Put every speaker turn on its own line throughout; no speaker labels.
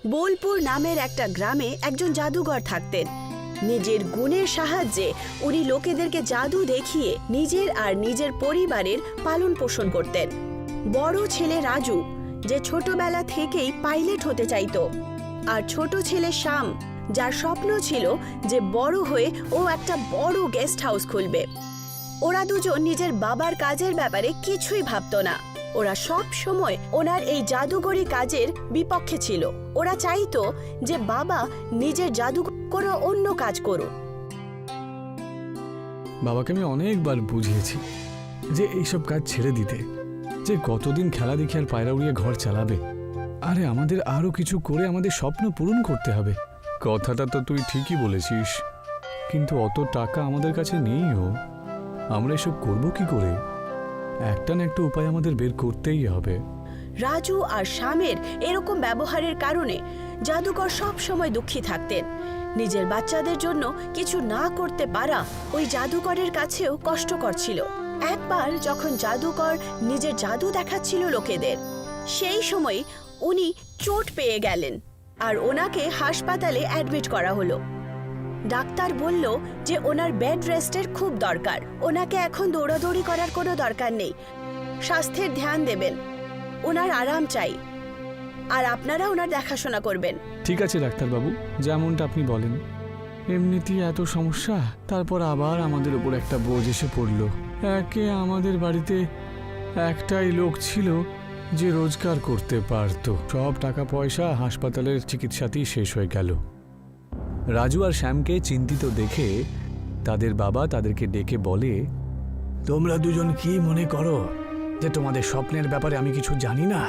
বোলপুর নামের একটা গ্রামে একজন জাদুঘর থাকতেন। নিজের গুণের সাহায্যে উনি লোকেদেরকে জাদু দেখিয়ে নিজের আর নিজের পরিবারের পালন পোষণ করতেন। বড় ছেলে রাজু, যে ছোটবেলা থেকেই পাইলট হতে চাইতো, আর ছোট ছেলে শ্যাম, যার স্বপ্ন ছিল যে বড় হয়ে ও একটা বড় গেস্ট হাউস খুলবে। ওরা দুজন নিজের বাবার কাজের ব্যাপারে কিছুই ভাবতো না। ওরা সব সময় ওনার এই জাদুগরি কাজের বিপক্ষে ছিল। ওরা চাইতো যে বাবা নিজের জাদু করে অন্য কাজ করুক।
বাবাকে আমি অনেকবার বুঝিয়েছি যে এইসব কাজ ছেড়ে দিতে, যে কতদিন খেলা দেখে আর পায়রা উড়িয়ে ঘর চালাবে। আরে আমাদের আরো কিছু করে আমাদের স্বপ্ন পূরণ করতে হবে। কথাটা তো তুই ঠিকই বলেছিস, কিন্তু অত টাকা আমাদের কাছে নেইও। আমরা এসব করব কি করে? একটা না একটা উপায় আমাদের বের করতেই হবে।
রাজু আর শ্যামের এরকম ব্যবহারের কারণে জাদুকর সব সময় দুঃখী থাকতেন। নিজের বাচ্চাদের জন্য কিছু না করতে পারা ওই জাদুকরের কাছেও কষ্টকর ছিল। একবার যখন জাদুকর নিজের জাদু দেখাচ্ছিল লোকেদের, সেই সময় উনি চোট পেয়ে গেলেন আর ওনাকে হাসপাতালে অ্যাডমিট করা হলো। ডাক্তার বলল যে ওনার বেড রেস্টের খুব দরকার। ওনাকে এখন দৌড়াদৌড়ি করার কোনো দরকার নেই, স্বাস্থ্যের ধ্যান দেবেন, ওনার আরাম চাই, আর আপনারা ওনার দেখাশোনা করবেন।
ঠিক আছে ডাক্তারবাবু, যেমনটা আপনি বলেন। এমনিতেই এত সমস্যা, তারপর আবার আমাদের উপর একটা বোঝ এসে পড়ল। একে আমাদের বাড়িতে একটাই লোক ছিল যে রোজগার করতে পারত। সব টাকা পয়সা হাসপাতালের চিকিৎসাতেই শেষ হয়ে গেল। রাজু আর শ্যামকে চিন্তিত দেখে তাদের বাবা তাদেরকে ডেকে বলে, তোমরা দুজন কি মনে করো যে তোমাদের স্বপ্নের ব্যাপারে আমি কিছু জানি না?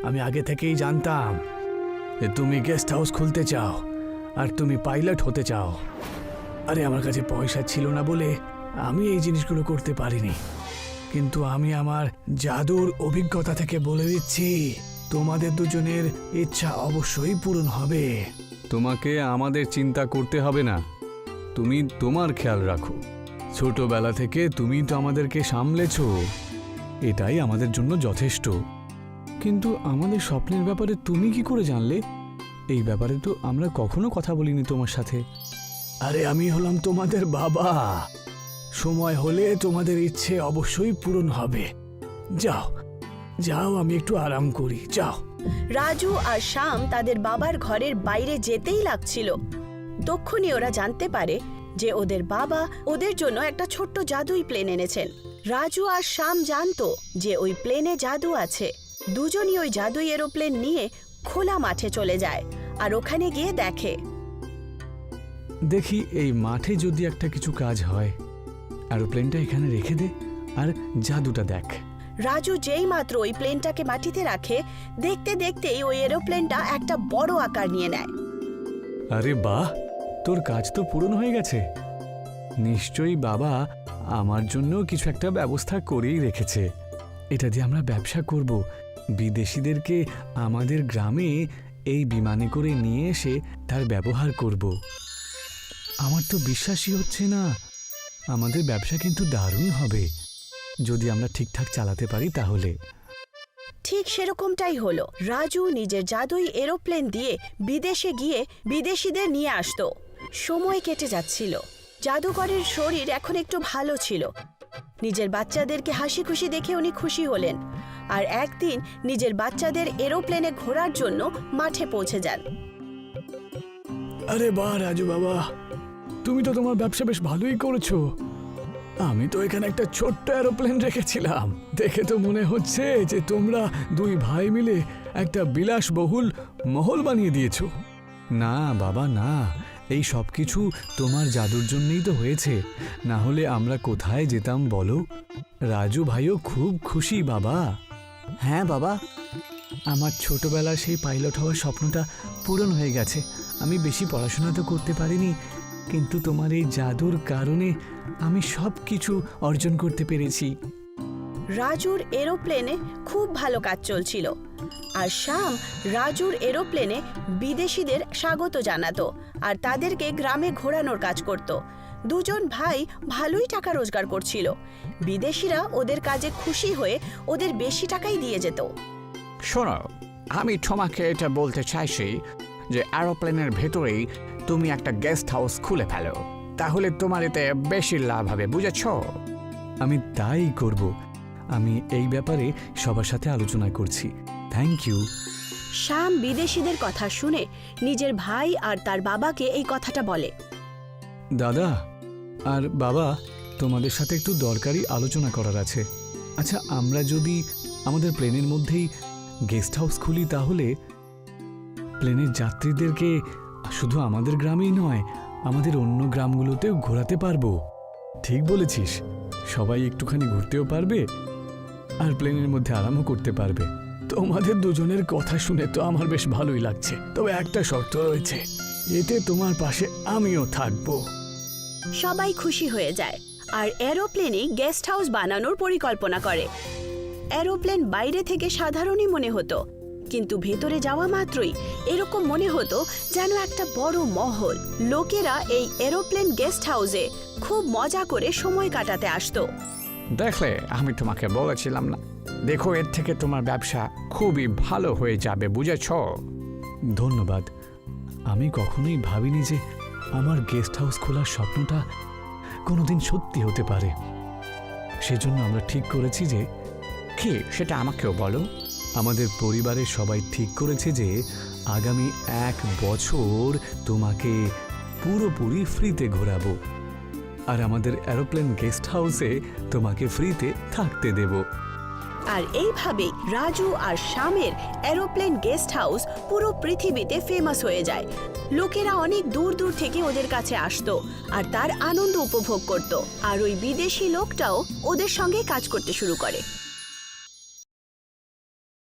আমি আগে থেকেই জানতাম যে তুমি গেস্ট হাউস খুলতে চাও আর তুমি পাইলট হতে চাও। আরে আমার কাছে পয়সা ছিল না বলে আমি এই জিনিসগুলো করতে পারিনি, কিন্তু আমি আমার জাদুর অভিজ্ঞতা থেকে বলে দিচ্ছি, তোমাদের দুজনের ইচ্ছা অবশ্যই পূরণ হবে। তোমাকে আমাদের চিন্তা করতে হবে না, তুমি তোমার খেয়াল রাখো। ছোটবেলা থেকে তুমি তো আমাদেরকে সামলেছ, এটাই আমাদের জন্য যথেষ্ট। কিন্তু আমাদের স্বপ্নের ব্যাপারে তুমি কি করে জানলে? এই ব্যাপারে তো আমরা কখনো কথা বলিনি তোমার সাথে। আরে আমি হলাম তোমাদের বাবা, সময় হলে তোমাদের ইচ্ছে অবশ্যই পূরণ হবে। যাও যাও, আমি একটু আরাম করি, যাও।
রাজু আর শ্যাম তাদের বাবার ঘরের বাইরে যেতেই লাগছিল, তক্ষুনি ওরা জানতে পারে যে ওদের বাবা ওদের জন্য একটা ছোট্ট জাদুই প্লেন এনেছেন। রাজু আর শ্যাম জানতো যে ওই প্লেনে জাদু আছে। দুজনই ওই জাদুই এরোপ্লেন নিয়ে খোলা মাঠে চলে যায় আর ওখানে গিয়ে
দেখি এই মাঠে যদি একটা কিছু কাজ হয়। এরোপ্লেনটা এখানে রেখে দে আর জাদুটা দেখ।
রাজু যেই মাত্র ওই প্লেনটাকে মাটিতে রাখে, দেখতে দেখতেই ওই এরোপ্লেনটা একটা বড় আকার নিয়ে নেয়।
আরে বাহ, তোর কাজ তো পূরণ হয়ে গেছে। নিশ্চয়ই বাবা আমার জন্য কিছু একটা ব্যবস্থা করেই রেখেছে। এটা দিয়ে আমরা ব্যবসা করব, বিদেশিদেরকে আমাদের গ্রামে এই বিমানে করে নিয়ে এসে তার ব্যবহার করব। আমার তো বিশ্বাসই হচ্ছে না। আমাদের ব্যবসা কিন্তু দারুণ হবে যদি আমরা ঠিকঠাক চালাতে পারি তাহলে।
ঠিক সেরকমটাই হলো। রাজু নিজের জাদুই এরোপ্লেন দিয়ে বিদেশে গিয়ে বিদেশিদের নিয়ে আসতো। সময় কেটে যাচ্ছিল, জাদুকরের শরীর এখন একটু ভালো ছিল। নিজের বাচ্চাদেরকে হাসি খুশি দেখে উনি খুশি হলেন আর একদিন নিজের বাচ্চাদের এরোপ্লেনে ঘোরার জন্য মাঠে পৌঁছে যান।
আরে বাহ রাজু বাবা, তুমি তো তোমার ব্যবসা বেশ ভালোই করেছো। আমি তো এখানে একটা ছোট্ট এরোপ্লেন রেখেছিলাম, দেখে তো মনে হচ্ছে যে তোমরা দুই ভাই মিলে একটা বিলাসবহুল মহল বানিয়ে দিয়েছো। না বাবা না, এই সব কিছু তোমার জাদুর জন্যই তো হয়েছে, না হলে আমরা কোথায় যেতাম বলো? রাজু ভাইও খুব খুশি বাবা। হ্যাঁ বাবা, আমার ছোটবেলার সেই পাইলট হওয়ার স্বপ্নটা পূরণ হয়ে গেছে। আমি বেশি পড়াশোনা তো করতে পারিনি, কিন্তু তোমার এই জাদুর কারণে আমি সব কিছু অর্জন করতে পেরেছি।
রাজুর এরোপ্লেনে খুব ভালো কাজ চলছিল আর শ্যাম রাজুর এরোপ্লেনে বিদেশিদের স্বাগত জানাতো আর তাদেরকে গ্রামে ঘোরানোর কাজ করত। দুজন ভাই ভালোই টাকা রোজগার করছিল। বিদেশিরা ওদের কাজে খুশি হয়ে ওদের বেশি টাকাই দিয়ে যেত।
শোনো,
আমি তোমাকে এটা বলতে চাইছি যে এরোপ্লেনের ভেতরেই তুমি একটা গেস্ট হাউস খুলে ফেলো, তাহলে তোমার এতে বেশি লাভ হবে, বুঝেছো?
আমি তাই করব। আমি এই ব্যাপারে সবার সাথে আলোচনা করছি। Thank you.
শ্যাম বিদেশিদের কথা শুনে নিজের ভাই আর তার বাবাকে এই কথাটা বলে।
দাদা আর বাবা, তোমাদের সাথে একটু দরকারি আলোচনা করার আছে। আচ্ছা, আমরা যদি আমাদের প্লেনের মধ্যেই গেস্ট হাউস খুলি, তাহলে প্লেনের যাত্রীদেরকে শুধু আমাদের গ্রামেই নয়, আমাদের অন্য গ্রামগুলোতেও ঘোরাতে পারবো। ঠিক বলেছিস, সবাই একটুখানি ঘুরতেও পারবে আর প্লেনের মধ্যে আরামও করতে পারবে। তোমাদের দুজনের কথা শুনে তো আমার বেশ ভালোই লাগছে, তবে একটা শর্ত রয়েছে, এতে তোমার পাশে আমিও থাকবো।
সবাই খুশি হয়ে যায় আর এরোপ্লেনে গেস্ট হাউস বানানোর পরিকল্পনা করে। এরোপ্লেন বাইরে থেকে সাধারণই মনে হতো, কিন্তু ভেতরে যাওয়া মাত্রই এরকম মনে হতো যেন একটা বড় মহল। লোকেরা এই এরোপ্লেন গেস্ট হাউসে খুব মজা করে সময় কাটাতে আসতো।
দেখলে, আমি তোমাকে বলেছিলাম না? দেখো, এর থেকে তোমার ব্যবসা খুবই ভালো হয়ে যাবে, বুঝেছো?
ধন্যবাদ। আমি কখনোই ভাবিনি যে আমার গেস্ট হাউস খোলার স্বপ্নটা কোনোদিন সত্যি হতে পারে। সেজন্য আমরা ঠিক করেছি যে
কি, সেটা আমাকেও বলো।
আমাদের পরিবারের সবাই ঠিক করেছে যে আগামী 1 বছর তোমাকে পুরোপুরি ফ্রিতে ঘোরাবো, আর আমাদের এরোপ্লেন গেস্ট হাউসে তোমাকে ফ্রিতে থাকতে দেব।
আর এইভাবেই রাজু আর শ্যামের এরোপ্লেন গেস্ট হাউস পুরো পৃথিবীতে ফেমাস হয়ে যায়। লোকেরা অনেক দূর দূর থেকে ওদের কাছে আসতো আর তার আনন্দ উপভোগ করত, আর ওই বিদেশি লোকটাও ওদের সঙ্গে কাজ করতে শুরু করে।